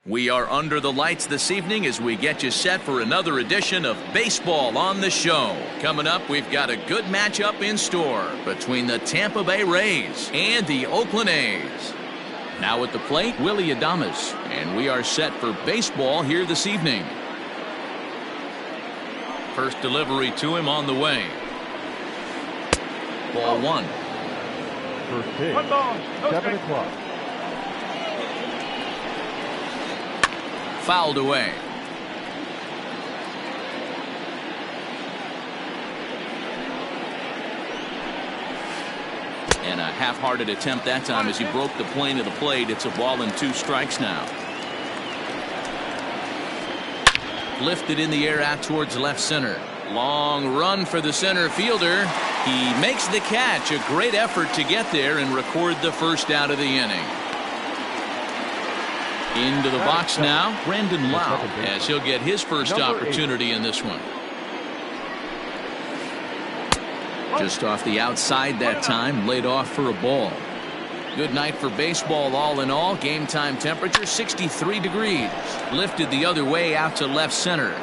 We are under the lights this evening as we get you set for another edition of Baseball on the Show. Coming up, we've got a good matchup in store between the Tampa Bay Rays and the Oakland A's. Now at the plate, Willie Adames, and we are set for baseball here this evening. First delivery to him on the way. Ball one. First pitch, 7 o'clock. Fouled away. And a half-hearted attempt that time as he broke the plane of the plate. It's a ball and 2 strikes now. Lifted in the air out towards left center. Long run for the center fielder. He makes the catch. A great effort to get there and record the first out of the inning. Into the box now, Brandon Lau, as he'll get his first opportunity in this one. Just off the outside that time, laid off for a ball. Good night for baseball all in all. Game time temperature 63 degrees. Lifted the other way out to left center.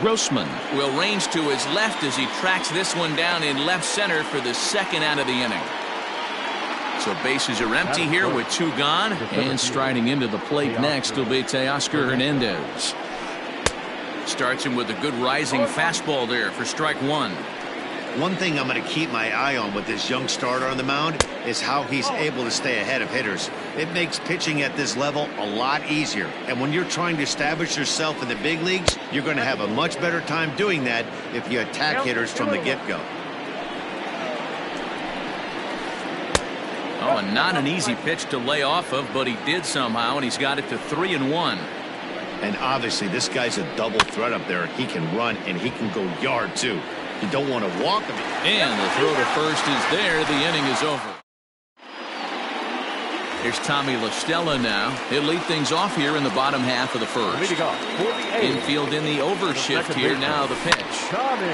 Grossman will range to his left as he tracks this one down in left center for the second out of the inning. So bases are empty here with 2 gone. And striding into the plate next will be Teoscar Hernandez. Starts him with a good rising fastball there for strike 1. One thing I'm going to keep my eye on with this young starter on the mound is how he's able to stay ahead of hitters. It makes pitching at this level a lot easier. And when you're trying to establish yourself in the big leagues, you're going to have a much better time doing that if you attack hitters from the get-go. Oh, and not an easy pitch to lay off of, but he did somehow, and he's got it to 3-1. And obviously, this guy's a double threat up there. He can run, and he can go yard, too. You don't want to walk him. And the throw to first is there. The inning is over. Here's Tommy La Stella now. He'll lead things off here in the bottom half of the first. Infield in the overshift here. Now the pitch.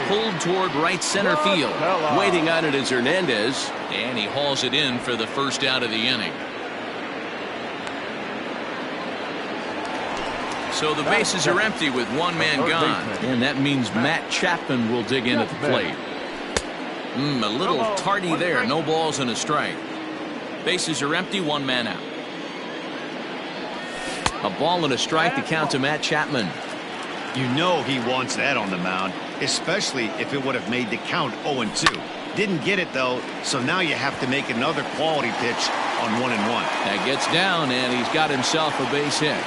Pulled toward right center field. Waiting on it is Hernandez. And he hauls it in for the first out of the inning. So the bases are empty with 1 man gone. And that means Matt Chapman will dig in at the plate. A little tardy there. No balls and a strike. Bases are empty, 1 man out. A ball and a strike to count to Matt Chapman. You know he wants that on the mound, especially if it would have made the count 0-2. Didn't get it, though, so now you have to make another quality pitch on 1-1. That gets down, and he's got himself a base hit.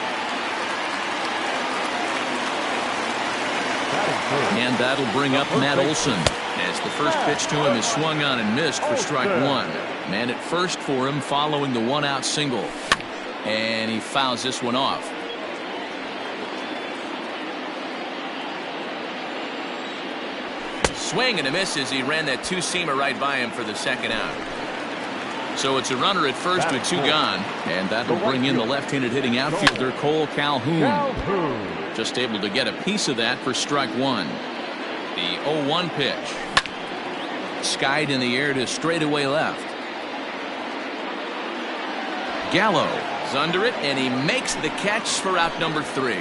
And that'll bring up Matt Olson, as the first pitch to him is swung on and missed for strike 1. Man at first for him following the 1-out single. And he fouls this one off. Swing and a miss as he ran that 2-seamer right by him for the second out. So it's a runner at first with 2 gone. And that'll bring in the left-handed hitting outfielder Cole Calhoun. Just able to get a piece of that for strike 1. The 0-1 pitch. Skied in the air to straightaway left. Gallo is under it, and he makes the catch for out number 3.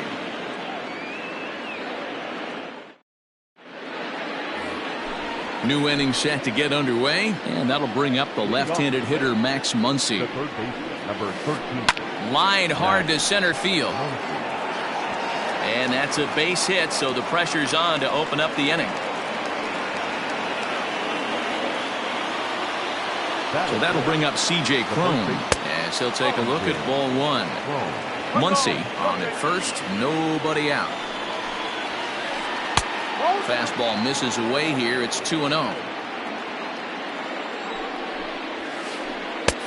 New inning set to get underway, and that'll bring up the left-handed hitter Max Muncy. Line hard to center field. And that's a base hit, so the pressure's on to open up the inning. So that'll bring up C.J. Cron as he'll take a look at ball 1. Muncy on at first, nobody out. Fastball misses away here. It's 2-0.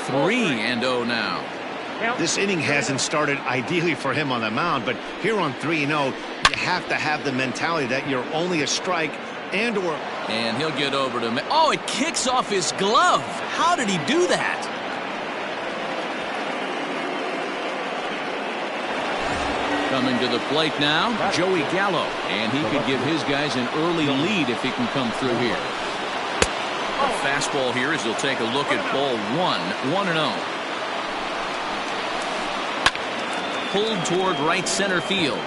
3-0 now. This inning hasn't started ideally for him on the mound, but here on 3-0, you have to have the mentality that you're only a strike and/or. And he'll get over to. Oh, it kicks off his glove. How did he do that? Coming to the plate now, Joey Gallo. And he could give his guys an early lead if he can come through here. A fastball here as he'll take a look at ball 1. 1-0. pulled toward right center field.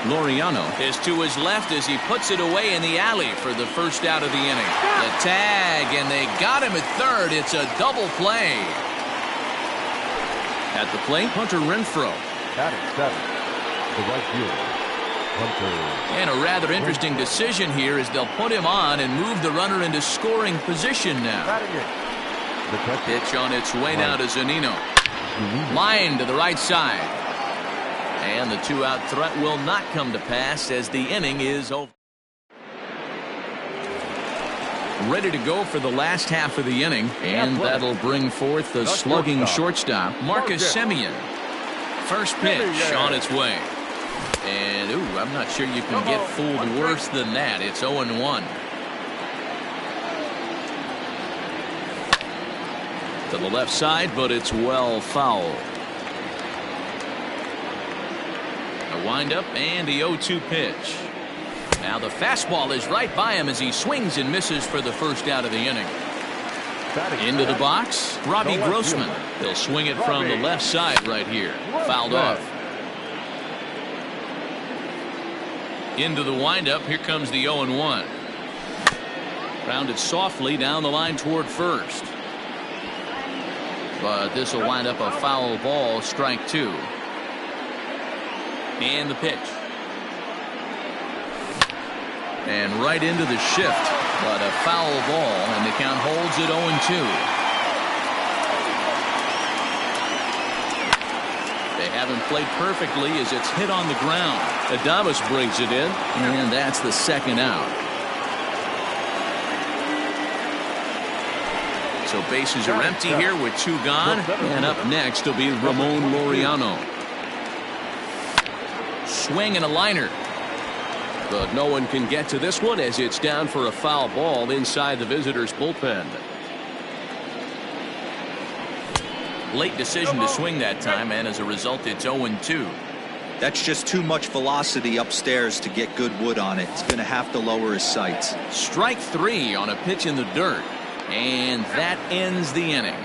Laureano is to his left as he puts it away in the alley for the first out of the inning. The tag, and they got him at third. It's a double play. At the plate, Hunter Renfroe. Batting seventh, the right fielder, Hunter. And a rather interesting decision here is they'll put him on and move the runner into scoring position now. Batting eighth, the catcher, Pitch on its way now to Zunino. Line to the right side. And the two-out threat will not come to pass as the inning is over. Ready to go for the last half of the inning, and that'll bring forth the slugging shortstop, Marcus Semien. First pitch on its way. And, ooh, I'm not sure you can get fooled worse than that. It's 0-1. To the left side, but it's well fouled. A windup and the 0-2 pitch. Now the fastball is right by him as he swings and misses for the first out of the inning. Into the box, Robbie Grossman. He'll swing it from the left side right here. Fouled off. Into the windup, here comes the 0-1. Grounded softly down the line toward first. But this will wind up a foul ball, strike two. And the pitch. And right into the shift, but a foul ball, and the count holds at 0-2. They haven't played perfectly as it's hit on the ground. Adames brings it in, and that's the second out. So bases are empty here with two gone, and up next will be Ramon Laureano. Swing and a liner. But no one can get to this one as it's down for a foul ball inside the visitors' bullpen. Late decision to swing that time, and as a result, it's 0-2. That's just too much velocity upstairs to get good wood on it. It's going to have to lower his sights. Strike three on a pitch in the dirt, and that ends the inning.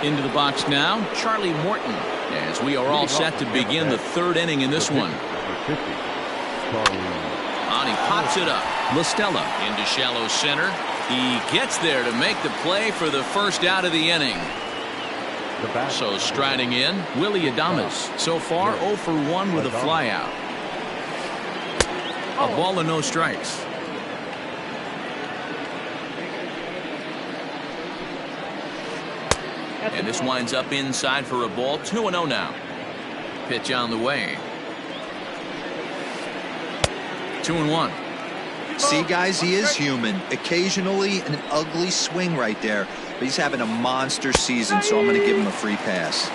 Into the box now, Charlie Morton, as we are all set to begin the third inning in this one. And he pops it up. LaStella into shallow center. He gets there to make the play for the first out of the inning. So striding in, Willie Adames. So far 0 for 1 with a flyout. A ball and no strikes. And this winds up inside for a ball. 2-0 now. Pitch on the way. 2-1. See, guys, he is human. Occasionally an ugly swing right there. But he's having a monster season, so I'm going to give him a free pass.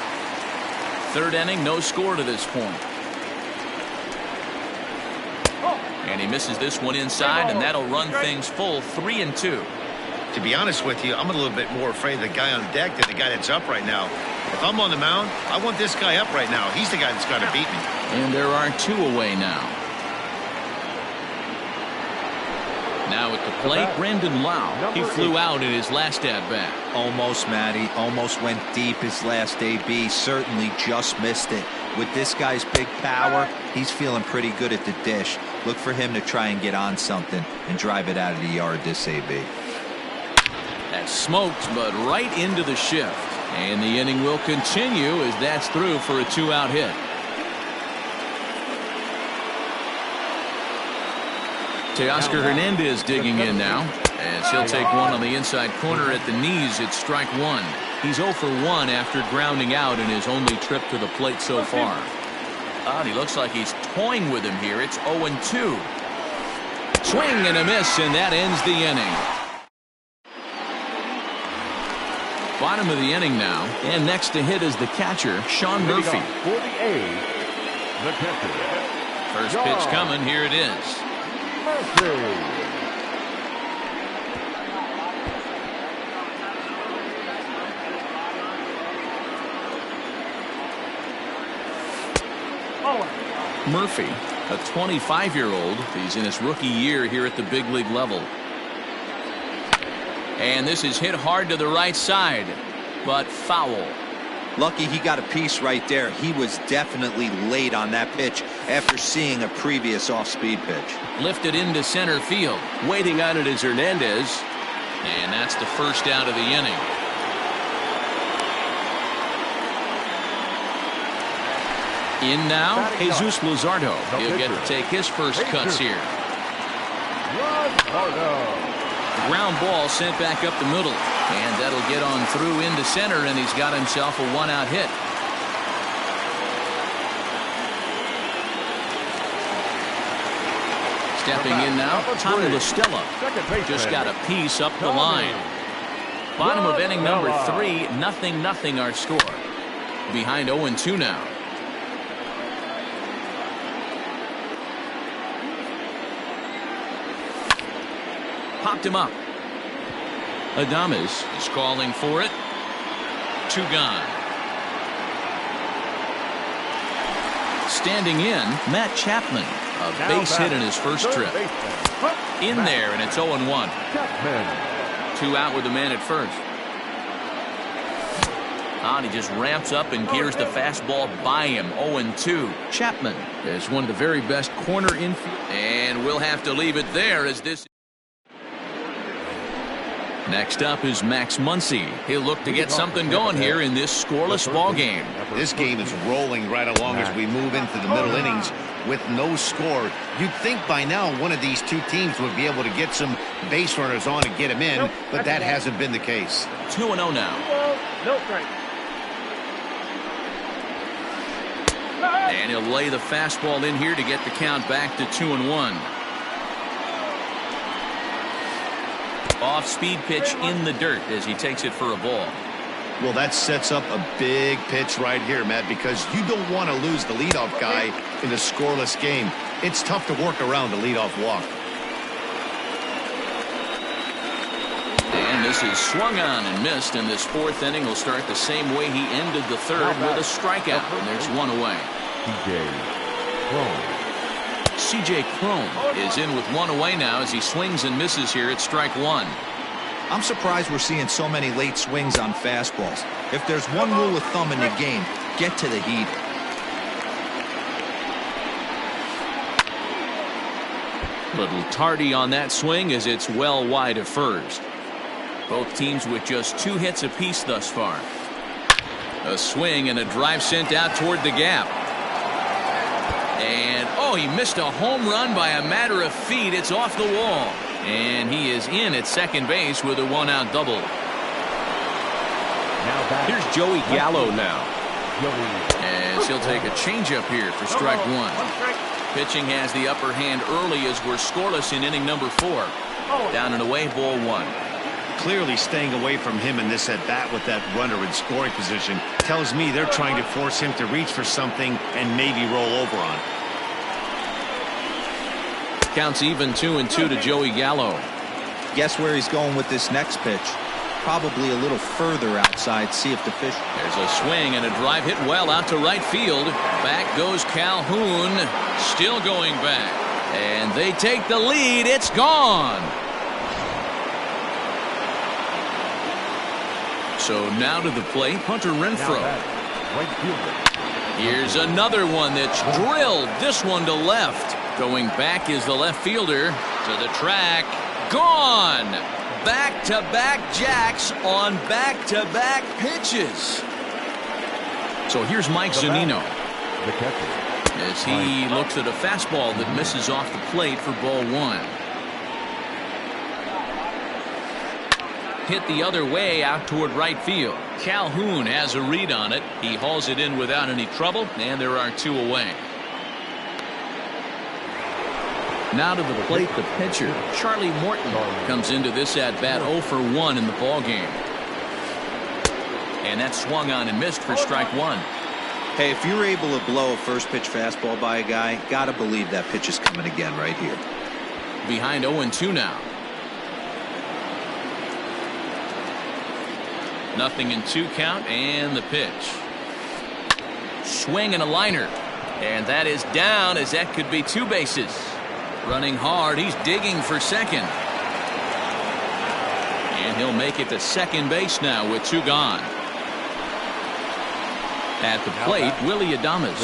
Third inning, no score to this point. And he misses this one inside, and that'll run things full 3-2. To be honest with you, I'm a little bit more afraid of the guy on deck than the guy that's up right now. If I'm on the mound, I want this guy up right now. He's the guy that's got to beat me. And there are two away now. Now at the plate, Brandon Lau. He flew out in his last at-bat. Almost, Matty. Almost went deep his last AB. Certainly just missed it. With this guy's big power, he's feeling pretty good at the dish. Look for him to try and get on something and drive it out of the yard this AB. That's smoked, but right into the shift. And the inning will continue as that's through for a two-out hit. Teoscar Hernandez digging in now, as he'll take one on the inside corner at the knees. It's strike one. He's 0 for 1 after grounding out in his only trip to the plate so far. And he looks like he's toying with him here. It's 0-2. Swing and a miss, and that ends the inning. Bottom of the inning now, and next to hit is the catcher, Sean Murphy. For the A's, the catcher. First pitch coming. Here it is. Murphy. Murphy, a 25-year-old. He's in his rookie year here at the big league level. And this is hit hard to the right side, but foul. Lucky he got a piece right there. He was definitely late on that pitch after seeing a previous off-speed pitch. Lifted into center field. Waiting on it is Hernandez. And that's the first out of the inning. In now, Jesus Luzardo. He'll get to take his first cuts here. Ground ball sent back up the middle. And that'll get on through into center, and he's got himself a one-out hit. Stepping in now, Tommy LaStella. Just got a piece up the line. Bottom of inning number 3, 0-0 our score. Behind 0-2 now. Popped him up. Adames is calling for it. 2 gone. Standing in, Matt Chapman. A base hit in his first trip. In there, and it's 0-1. 2 out with the man at first. And he just ramps up and gears the fastball by him. 0-2. Chapman is one of the very best corner infield. And we'll have to leave it there as this. Next up is Max Muncy. He'll look to get something going here in this scoreless ball game. This game is rolling right along as we move into the middle innings with no score. You'd think by now one of these two teams would be able to get some base runners on and get him in, but that hasn't been the case. 2-0 now. And he'll lay the fastball in here to get the count back to 2-1. Off-speed pitch in the dirt as he takes it for a ball. Well, that sets up a big pitch right here, Matt, because you don't want to lose the leadoff guy in a scoreless game. It's tough to work around a leadoff walk. And this is swung on and missed, and this 4th inning will start the same way he ended the 3rd with a strikeout, and there's 1 away. C.J. Cron is in with 1 away now as he swings and misses here at strike 1. I'm surprised we're seeing so many late swings on fastballs. If there's one rule of thumb in the game, get to the heat. Little tardy on that swing as it's well wide of first. Both teams with just 2 hits apiece thus far. A swing and a drive sent out toward the gap. And, oh, he missed a home run by a matter of feet. It's off the wall. And he is in at second base with a 1-out double. Here's Joey Gallo now. As he'll take a changeup here for strike 1. Pitching has the upper hand early as we're scoreless in inning number 4. Down and away, ball 1. Clearly staying away from him in this at-bat with that runner in scoring position tells me they're trying to force him to reach for something and maybe roll over on it. Counts even 2-2 to Joey Gallo. Guess where he's going with this next pitch? Probably a little further outside. See if the fish. There's a swing and a drive hit well out to right field. Back goes Calhoun. Still going back. And they take the lead. It's gone. So now to the plate, Hunter Renfroe. Here's another one that's drilled. This one to left. Going back is the left fielder to the track. Gone. Back-to-back jacks on back-to-back pitches. So here's Mike Zunino as he looks at a fastball that misses off the plate for ball 1. Hit the other way out toward right field. Calhoun has a read on it. He hauls it in without any trouble, and there are 2 away. Now to the plate, the pitcher, Charlie Morton, comes into this at-bat 0 for 1 in the ballgame. And that's swung on and missed for strike 1. Hey, if you're able to blow a first pitch fastball by a guy, gotta believe that pitch is coming again right here. Behind 0-2 now. 0-2 count, and the pitch. Swing and a liner. And that is down, as that could be 2 bases. Running hard, he's digging for second. And he'll make it to second base now with 2 gone. At the plate, Willie Adames.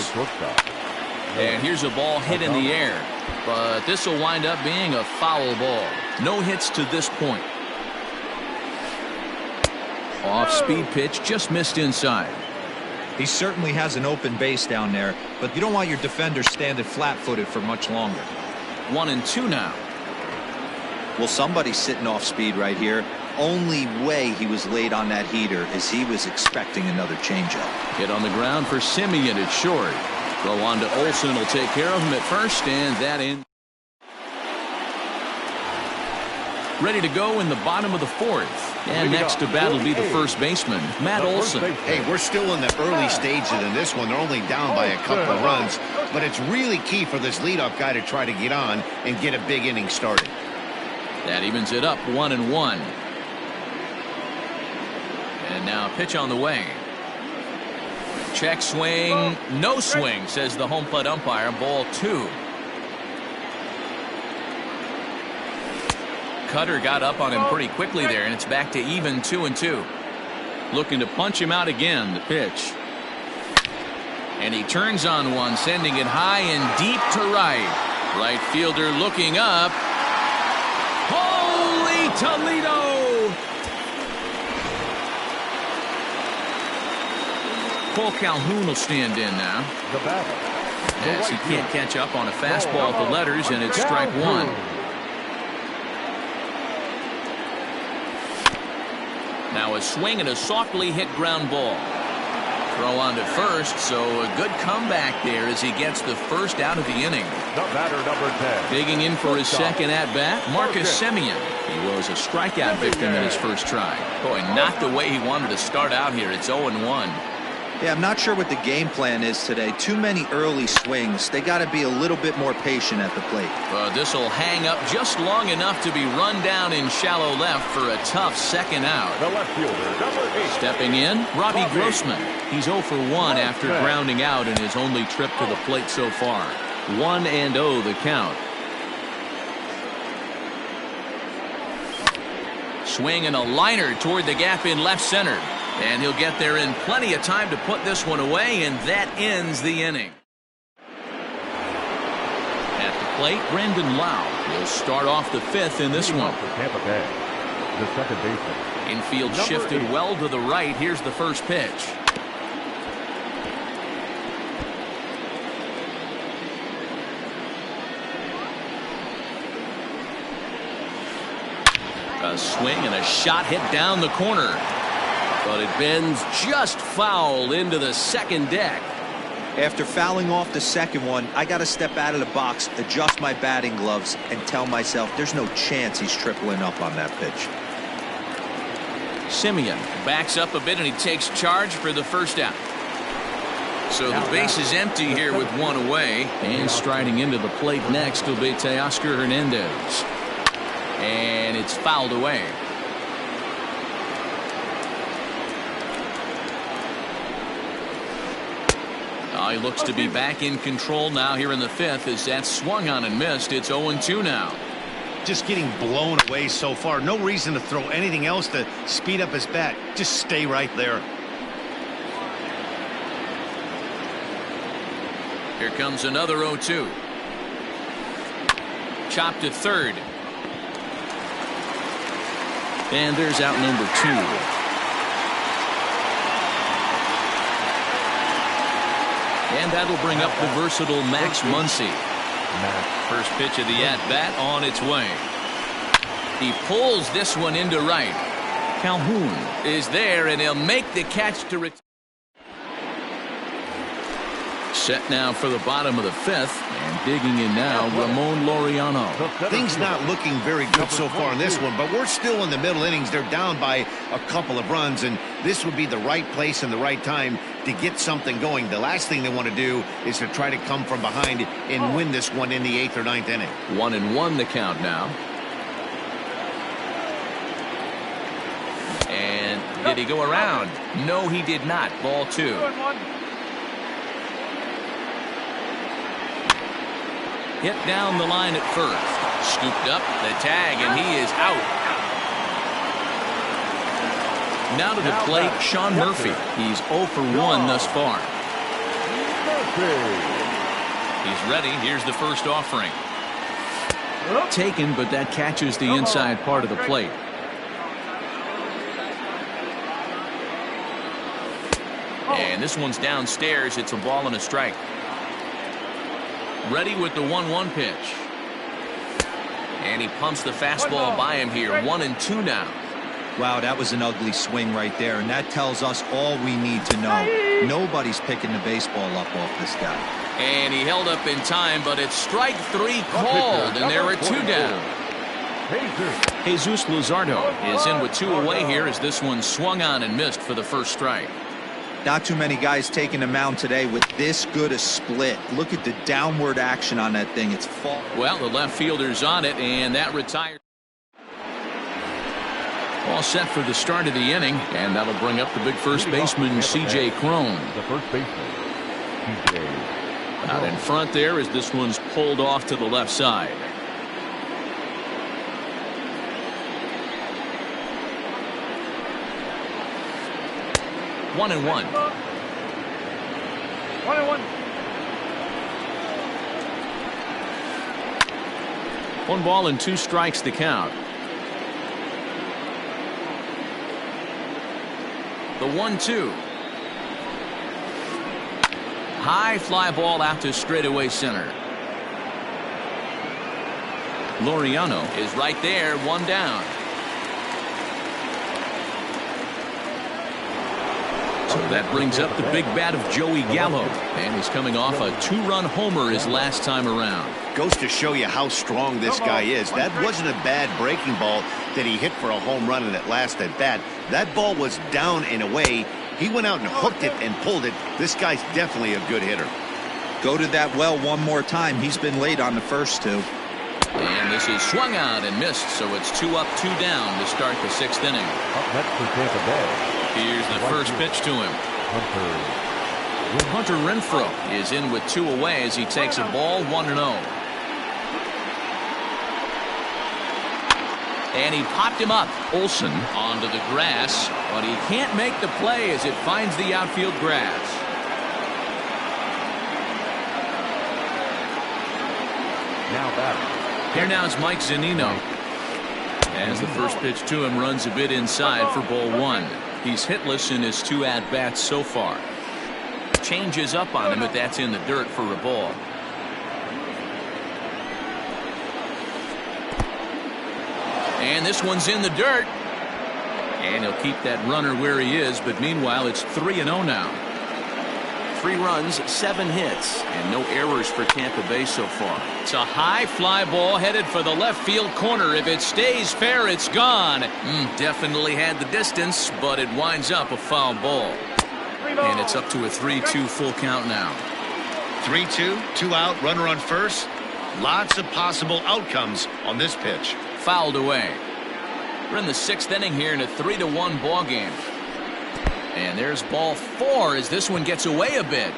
And here's a ball hit in the air. But this will wind up being a foul ball. No hits to this point. Off-speed pitch, just missed inside. He certainly has an open base down there, but you don't want your defender standing flat-footed for much longer. 1-2 now. Well, somebody's sitting off speed right here. Only way he was late on that heater is he was expecting another changeup. Hit on the ground for Simeon at short. Throw on to Olsen will take care of him at first, and that in. Ready to go in the bottom of the 4th. And next to bat will be the first baseman, Matt Olsen. Hey, we're still in the early stages in this one. They're only down by a couple of runs, but it's really key for this leadoff guy to try to get on and get a big inning started. That evens it up 1-1. And now a pitch on the way. Check swing, no swing, says the home plate umpire. Ball 2. Cutter got up on him pretty quickly there, and it's back to even 2-2. Looking to punch him out again, the pitch. And he turns on one, sending it high and deep to right. Right fielder looking up. Holy Toledo! Cole Calhoun will stand in now. As he can't catch up on a fastball at the letters, and it's strike 1. Now a swing and a softly hit ground ball. Throw on to first, so a good comeback there as he gets the first out of the inning. The batter, number 10. Digging in for his second at-bat, Marcus Simeon. He was a strikeout victim in his first try. Boy, not the way he wanted to start out here. It's 0-1. Yeah, I'm not sure what the game plan is today. Too many early swings. They got to be a little bit more patient at the plate. This will hang up just long enough to be run down in shallow left for a tough second out. The left fielder, number 8. Stepping in, Robbie Grossman. He's 0 for 1 after grounding out in his only trip to the plate so far. 1-0 the count. Swing and a liner toward the gap in left center. And he'll get there in plenty of time to put this one away, and that ends the inning. At the plate, Brandon Lau will start off the 5th in this one. Tampa Bay, the second baseman. Infield shifted well to the right. Here's the first pitch. A swing and a shot hit down the corner. But it bends just foul into the second deck. After fouling off the second one, I got to step out of the box, adjust my batting gloves, and tell myself there's no chance he's tripling up on that pitch. Simeon backs up a bit, and he takes charge for the first out. So the base is empty here with 1 away. And striding into the plate next will be Teoscar Hernandez. And it's fouled away. He looks to be back in control now here in the 5th as that swung on and missed. It's 0-2 now. Just getting blown away so far. No reason to throw anything else to speed up his bat. Just stay right there. Here comes another 0-2. Chopped to third. And there's out number 2. And that'll bring up the versatile Max Muncy. First pitch of the at-bat on its way. He pulls this one into right. Calhoun is there, and he'll make the catch to return. Set now for the bottom of the 5th, and digging in now, Ramon Laureano. Things not looking very good so far in this one, but we're still in the middle innings. They're down by a couple of runs, and this would be the right place and the right time to get something going. The last thing they want to do is to try to come from behind and win this one in the 8th or 9th inning. 1-1 the count now. And did he go around? No, he did not. Ball 2. Hit down the line at first. Scooped up the tag, and he is out. Now to the plate, Sean Murphy. He's 0 for 1 thus far. He's ready. Here's the first offering. Taken, but that catches the inside part of the plate. And this one's downstairs. It's a ball and a strike. Ready with the 1-1 pitch. And he pumps the fastball by him here. 1-2 now. Wow, that was an ugly swing right there, and that tells us all we need to know. Nobody's picking the baseball up off this guy. And he held up in time, but it's strike 3 called, and there are 2 down. Jesus Luzardo is in with 2 away here as this one swung on and missed for the first strike. Not too many guys taking the mound today with this good a split. Look at the downward action on that thing. It's fall. Well, the left fielder's on it, and that retires. All set for the start of the inning, and that'll bring up the big first baseman, C.J. Cron. The first baseman, C.J. Out in front there as this one's pulled off to the left side. One and one. 1-1. 1 ball and 2 strikes to count. The 1-2. High fly ball out to straightaway center. Laureano is right there, 1 down. So that brings up the big bat of Joey Gallo, and he's coming off a 2-run homer his last time around. Goes to show you how strong this guy is. That wasn't a bad breaking ball that he hit for a home run in that last at bat. That ball was down and away. He went out and hooked it and pulled it. This guy's definitely a good hitter. Go to that well one more time. He's been late on the first 2. And this is swung out and missed, so it's 2 up, 2 down to start the 6th inning. Up next for Tampa Bay. Here's the first pitch to him. Hunter Renfroe is in with 2 away as he takes a ball 1-0. And he popped him up. Olsen onto the grass, but he can't make the play as it finds the outfield grass. Now batter. Here now is Mike Zunino. As the first pitch to him runs a bit inside for ball 1. He's hitless in his 2 at-bats so far. Changes up on him, but that's in the dirt for a ball. And this one's in the dirt. And he'll keep that runner where he is, but meanwhile it's 3-0 now. 3 runs, 7 hits, and no errors for Tampa Bay so far. It's a high fly ball headed for the left field corner. If it stays fair, it's gone. Definitely had the distance, but it winds up a foul ball. And it's up to a 3-2 full count now. 3-2, 2 out, runner on first. Lots of possible outcomes on this pitch. Fouled away. We're in the 6th inning here in a 3-1 ball game. And there's ball 4 as this one gets away a bit.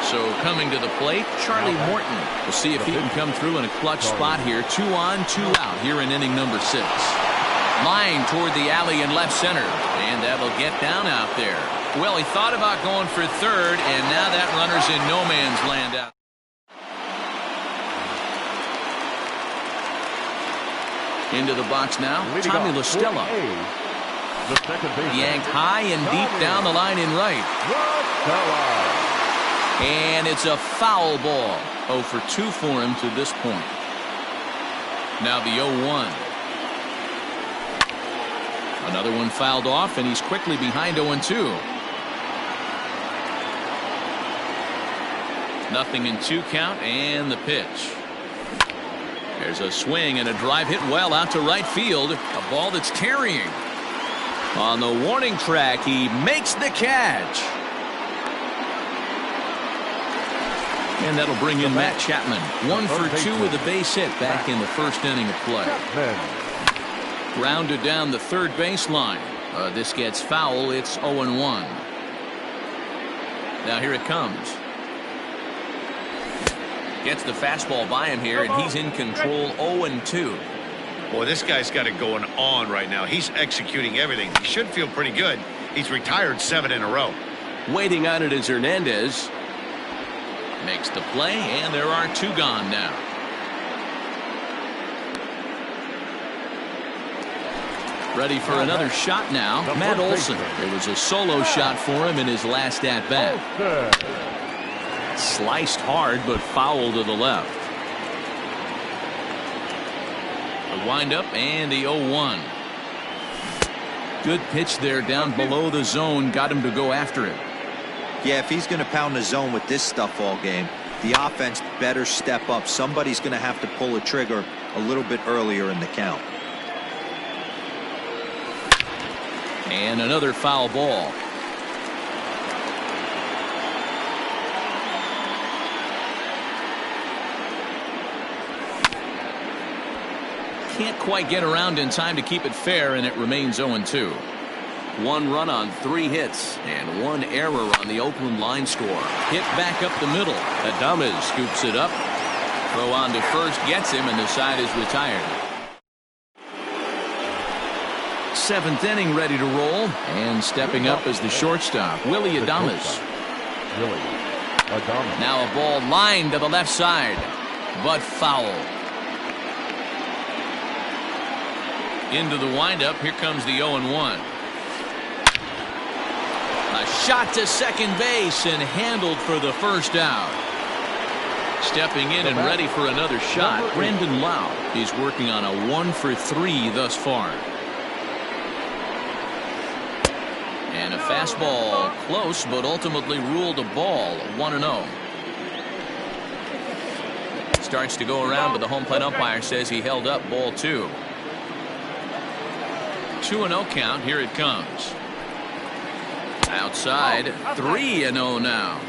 So coming to the plate, Charlie Morton. We'll see if he can come through in a clutch spot here. 2 on, 2 out here in inning number 6. Line toward the alley in left center. And that'll get down out there. Well, he thought about going for third, and now that runner's in no man's land out. Into the box now, Tommy La Stella. Yanked high and deep down the line in right. And it's a foul ball. 0 for 2 for him to this point. Now the 0-1. Another one fouled off, and he's quickly behind 0-2. Nothing in 2 count, and the pitch. There's a swing and a drive hit well out to right field. A ball that's carrying. On the warning track, he makes the catch. And that'll bring in Matt Chapman. 1 for 2 with a base hit back in the first inning of play. Grounded down the third baseline. This gets foul. It's 0-1. Now here it comes. Gets the fastball by him here, and he's in control. 0-2. Boy, this guy's got it going on right now. He's executing everything. He should feel pretty good. He's retired 7 in a row. Waiting on it is Hernandez. Makes the play, and there are 2 gone now. Ready for another shot now. Matt Olson. It was a solo shot for him in his last at-bat. Sliced hard, but foul to the left. The windup and the 0-1. Good pitch there down below the zone. Got him to go after it. Yeah, if he's going to pound the zone with this stuff all game, the offense better step up. Somebody's going to have to pull a trigger a little bit earlier in the count. And another foul ball. Can't quite get around in time to keep it fair, and it remains 0-2. 1 run on 3 hits and 1 error on the Oakland line score. Hit back up the middle. Adames scoops it up. Throw on to first gets him, and the side is retired. 7th inning ready to roll, and stepping up as the shortstop, Willie Adames. Now a ball lined to the left side, but foul. Into the windup. Here comes the 0-1. A shot to second base and handled for the first out. Stepping in and ready for another shot, Brandon Lau. He's working on a 1-for-3 thus far. And a fastball close, but ultimately ruled a ball. 1-0. Starts to go around, but the home plate umpire says he held up ball 2. 2-0 count. Here it comes. Outside, 3-0 now.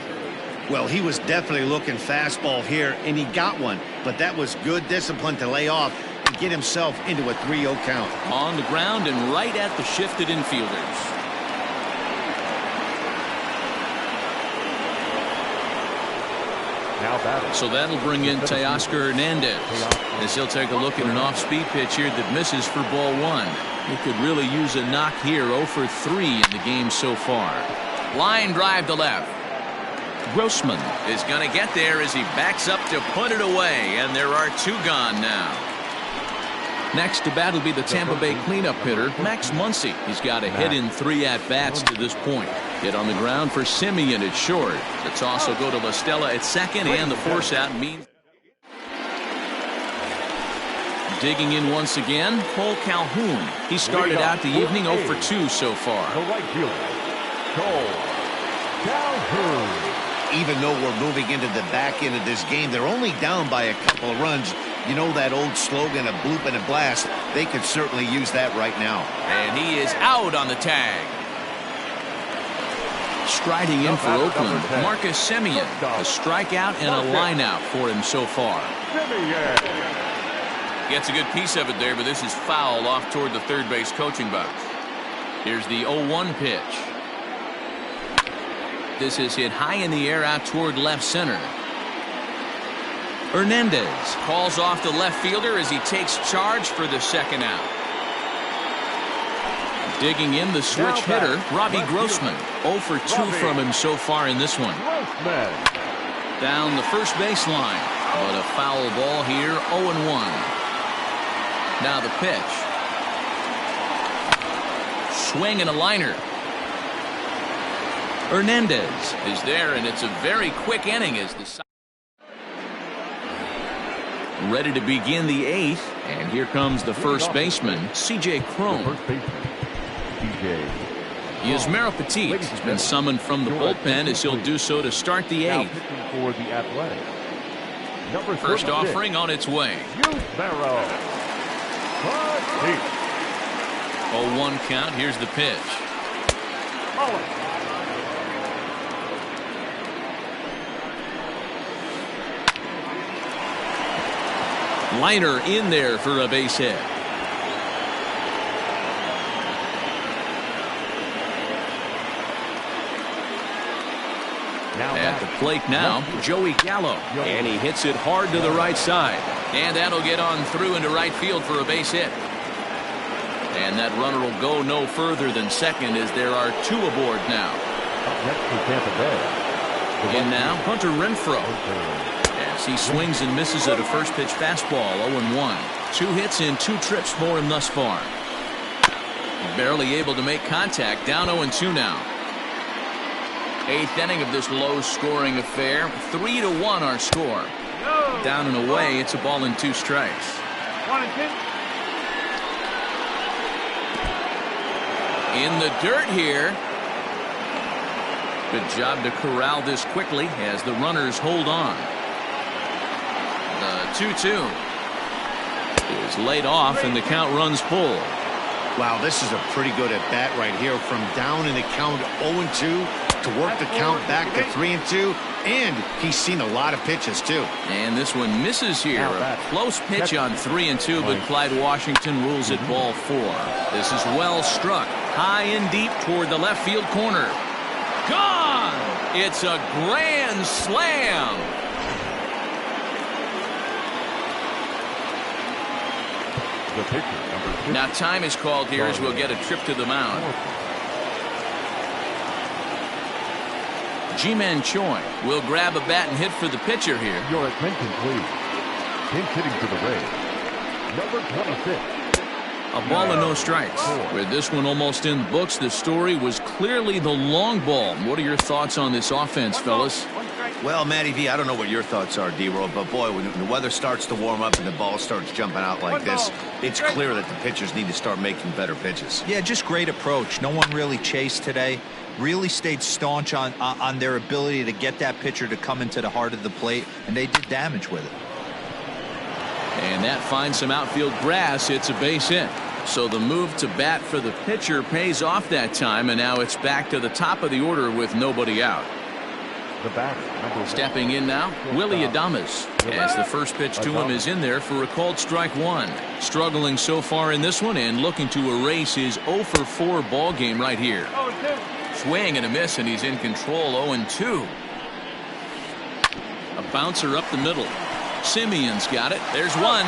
Well, he was definitely looking fastball here, and he got one. But that was good discipline to lay off and get himself into a 3-0 count. On the ground and right at the shifted infielders. So that'll bring in Teoscar Hernandez as he'll take a look at an off-speed pitch here that misses for ball 1. He could really use a knock here. 0-for-3 in the game so far. Line drive to left. Grossman is going to get there as he backs up to put it away, and there are 2 gone now. Next to bat will be the Tampa Bay cleanup hitter, Max Muncy. He's got a hit in 3 at-bats to this point. Hit on the ground for Simeon at short. The toss will go to La Stella at second, and the force out means. Digging in once again, Cole Calhoun. He started out the evening 0-for-2 so far. The right fielder, Cole Calhoun. Even though we're moving into the back end of this game, they're only down by a couple of runs. You know that old slogan, a bloop and a blast? They could certainly use that right now. And he is out on the tag. Striding in for Oakland, Marcus Simeon. A strikeout and a lineout for him so far. Gets a good piece of it there, but this is foul off toward the third base coaching box. Here's the 0-1 pitch. This is hit high in the air out toward left center. Hernandez calls off the left fielder as he takes charge for the second out. Digging in the switch hitter, Robbie Grossman. 0-for-2 from him so far in this one. Down the first baseline, but a foul ball here. 0-1. Now the pitch. Swing and a liner. Hernandez is there, and it's a very quick inning as the ready to begin the 8th, and here comes the first baseman, C.J. Cron. Yasmero Petit has been summoned from the bullpen as he'll do so to start the 8th. First offering on its way. 0-1 count. Here's the pitch. Liner in there for a base hit. At the plate now, Joey Gallo, and he hits it hard to the right side. And that'll get on through into right field for a base hit. And that runner will go no further than second as there are 2 aboard now. Up next for Tampa Bay. In now, Hunter Renfroe. As he swings and misses at a first pitch fastball, 0-1. 2 hits in 2 trips for him thus far. Barely able to make contact, down 0-2 now. 8th inning of this low-scoring affair. 3-1 our score. Down and away, it's a ball and 2 strikes. 1-2. In the dirt here. Good job to corral this quickly as the runners hold on. The 2-2 is laid off and the count runs full. Wow, this is a pretty good at bat right here. From down in the count 0-2 to work the count back to 3-2. And he's seen a lot of pitches too. And this one misses here. A close pitch on 3-2, but Clyde Washington rules it ball 4. This is well struck. High and deep toward the left field corner. Gone! It's a grand slam. The pitcher, number 6. Now time is called here as we'll get a trip to the mound. Ji-Man Choi will grab a bat and hit for the pitcher here. Your attention, please. Pinch hitting to the Rays. Number 26. A ball and no strikes. With this one almost in the books, the story was clearly the long ball. What are your thoughts on this offense, fellas? Well, Matty V, I don't know what your thoughts are, D-Roll, but boy, when the weather starts to warm up and the ball starts jumping out like this, it's clear that the pitchers need to start making better pitches. Yeah, just great approach. No one really chased today. Really stayed staunch on their ability to get that pitcher to come into the heart of the plate, and they did damage with it. And that finds some outfield grass. It's a base hit. So the move to bat for the pitcher pays off that time, and now it's back to the top of the order with nobody out. The batter, number 1. Stepping in now, Willie Adames, as the first pitch to him is in there for a called strike 1. Struggling so far in this one and looking to erase his 0-for-4 ball game right here. Swing and a miss, and he's in control. 0-2. A bouncer up the middle. Simeon's got it. There's one.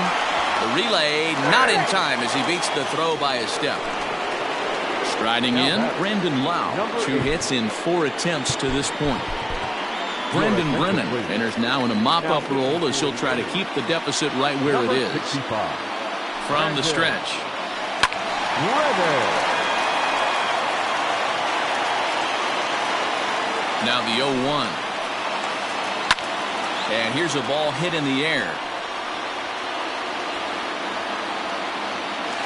The relay not in time as he beats the throw by a step. Striding in, Brandon Lau. 2 hits in 4 attempts to this point. Brendan Brennan enters now in a mop-up role as he'll try to keep the deficit right where it is. From the stretch. Now the 0-1. And here's a ball hit in the air.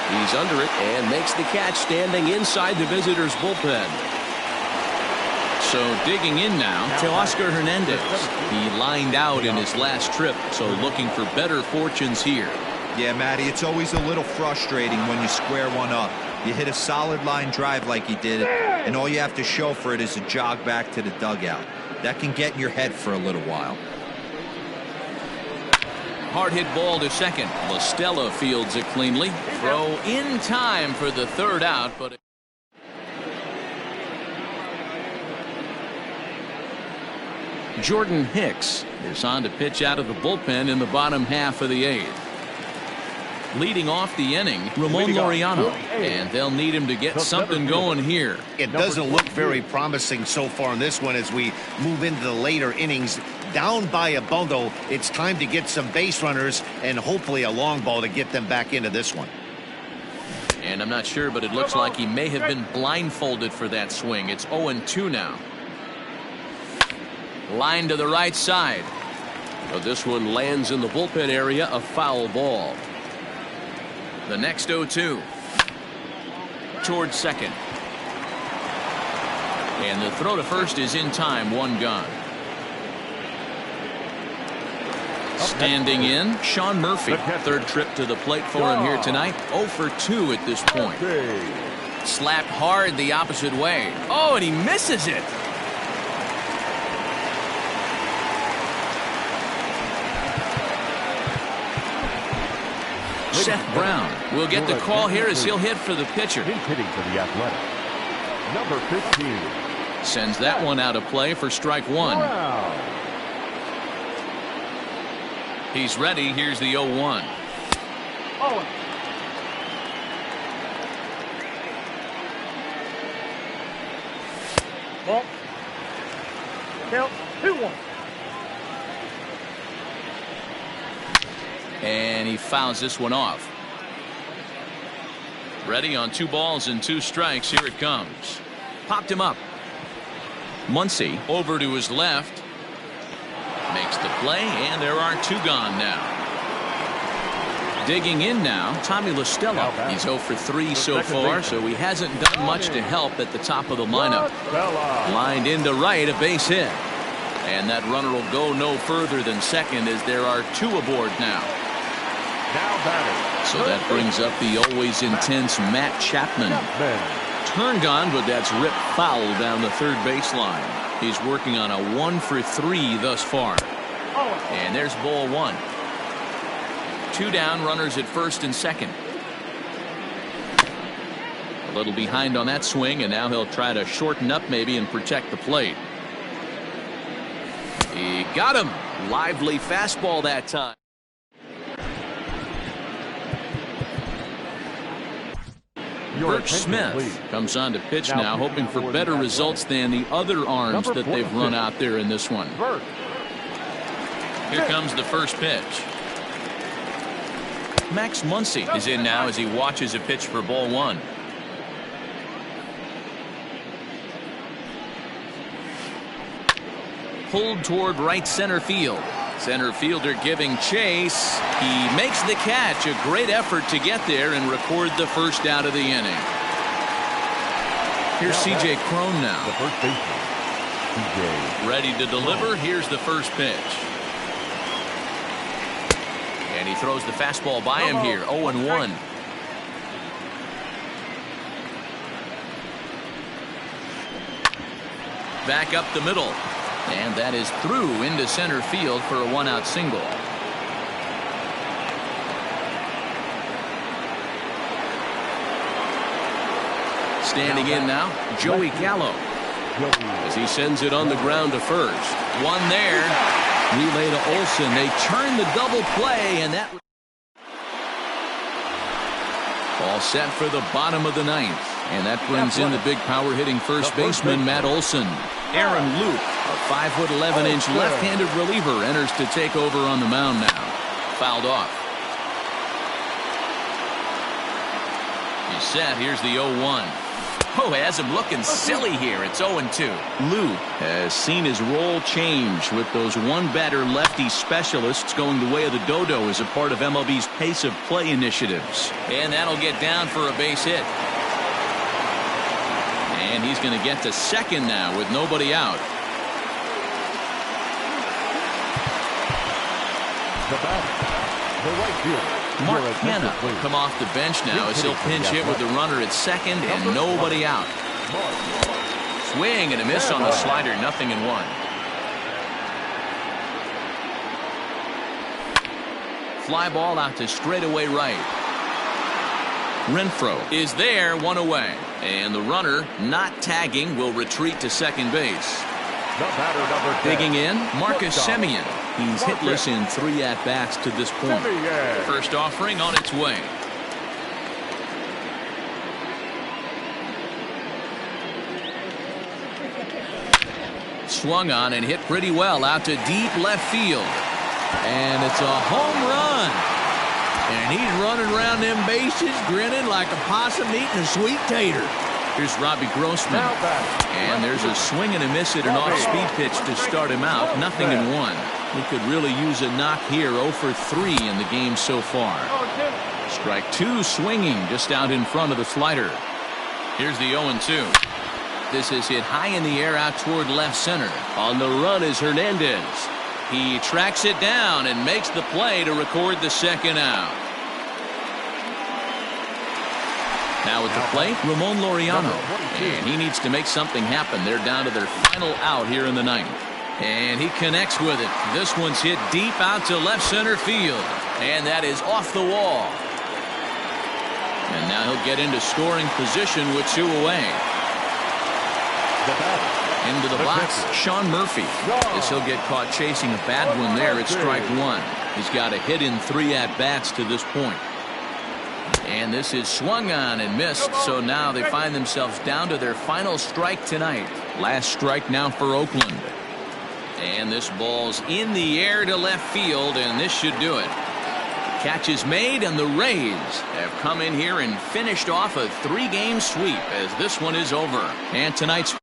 He's under it and makes the catch standing inside the visitors' bullpen. So digging in now to Oscar Hernandez. He lined out in his last trip, so looking for better fortunes here. Yeah, Matty, it's always a little frustrating when you square one up. You hit a solid line drive like he did, and all you have to show for it is a jog back to the dugout. That can get in your head for a little while. Hard hit ball to second. LaStella fields it cleanly. Throw in time for the 3rd out, but Jordan Hicks is on to pitch out of the bullpen in the bottom half of the 8th. Leading off the inning, Ramon Laureano, and they'll need him to get something going here. It doesn't look very promising so far in this one as we move into the later innings. Down by a bundle, it's time to get some base runners and hopefully a long ball to get them back into this one. And I'm not sure, but it looks like he may have been blindfolded for that swing. It's 0-2 now. Line to the right side. But this one lands in the bullpen area, a foul ball. The next 0-2. Towards second. And the throw to first is in time, 1 gone. Standing in, Sean Murphy. 3rd trip to the plate for him here tonight. 0-for-2 at this point. Slapped hard the opposite way. Oh, and he misses it. Seth Brown will get the call here as he'll hit for the pitcher. Hitting for the Athletic. Number 15. Sends that one out of play for strike 1. He's ready. Here's the 0-1. Ball. Count 2-1. And he fouls this one off. Ready on 2 balls and 2 strikes. Here it comes. Popped him up. Muncy over to his left. Makes the play, and there are 2 gone now. Digging in now, Tommy LaStella. He's 0 for 3 so far, so he hasn't done much to help at the top of the lineup. Lined into right, a base hit. And that runner will go no further than second as there are 2 aboard now. So that brings up the always intense Matt Chapman. Turned on, but that's ripped foul down the third baseline. He's working on a 1 for 3 thus far. And there's ball 1. 2 down, runners at first and second. A little behind on that swing, and now he'll try to shorten up maybe and protect the plate. He got him. Lively fastball that time. Bert Smith comes on to pitch now, hoping for better results than the other arms that they've run out there in this one. Here comes the first pitch. Max Muncy is in now as he watches a pitch for ball 1. Pulled toward right center field. Center fielder giving chase. He makes the catch. A great effort to get there and record the first out of the inning. Here's C.J. Cron now. The first baseman, C.J. Ready to deliver. Here's the first pitch. And he throws the fastball by him here. 0-1. Back up the middle. And that is through into center field for a 1-out single. Standing in now, Joey Gallo. As he sends it on the ground to first. One there. Relay to Olsen. They turn the double play, and that all set for the bottom of the 9th. And that brings in the big power hitting first baseman Matt Olsen. Aaron Luke, a 5'11" left-handed reliever, enters to take over on the mound now. Fouled off. He's set. Here's the 0-1. Oh, has him looking silly here. It's 0-2. Lou has seen his role change with those one-batter lefty specialists going the way of the dodo as a part of MLB's pace of play initiatives. And that'll get down for a base hit. And he's going to get to second now with nobody out. The batter, the right fielder. Mark Hanna will come off the bench now as he'll pinch hit with the runner at second and nobody out. Swing and a miss on the slider, 0-1. Fly ball out to straightaway right. Renfroe is there, 1 away. And the runner, not tagging, will retreat to second base. Digging in, Marcus Semien. He's hitless in 3 at-bats to this point. First offering on its way. Swung on and hit pretty well out to deep left field. And it's a home run. And he's running around them bases grinning like a possum eating a sweet tater. Here's Robbie Grossman. And there's a swing and a miss at an off-speed pitch to start him out. 0-1. He could really use a knock here. 0 for 3 in the game so far. Strike 2 swinging just out in front of the slider. Here's the 0-2. This is hit high in the air out toward left center. On the run is Hernandez. He tracks it down and makes the play to record the second out. Now at the plate, Ramon Laureano. And he needs to make something happen. They're down to their final out here in the 9th. And he connects with it. This one's hit deep out to left center field. And that is off the wall. And now he'll get into scoring position with 2 away. Into the box, Sean Murphy. As he'll get caught chasing a bad one there at strike 1. He's got a hit in 3 at-bats to this point. And this is swung on and missed, so now they find themselves down to their final strike tonight. Last strike now for Oakland. And this ball's in the air to left field, and this should do it. Catch is made, and the Rays have come in here and finished off a 3-game sweep as this one is over. And tonight's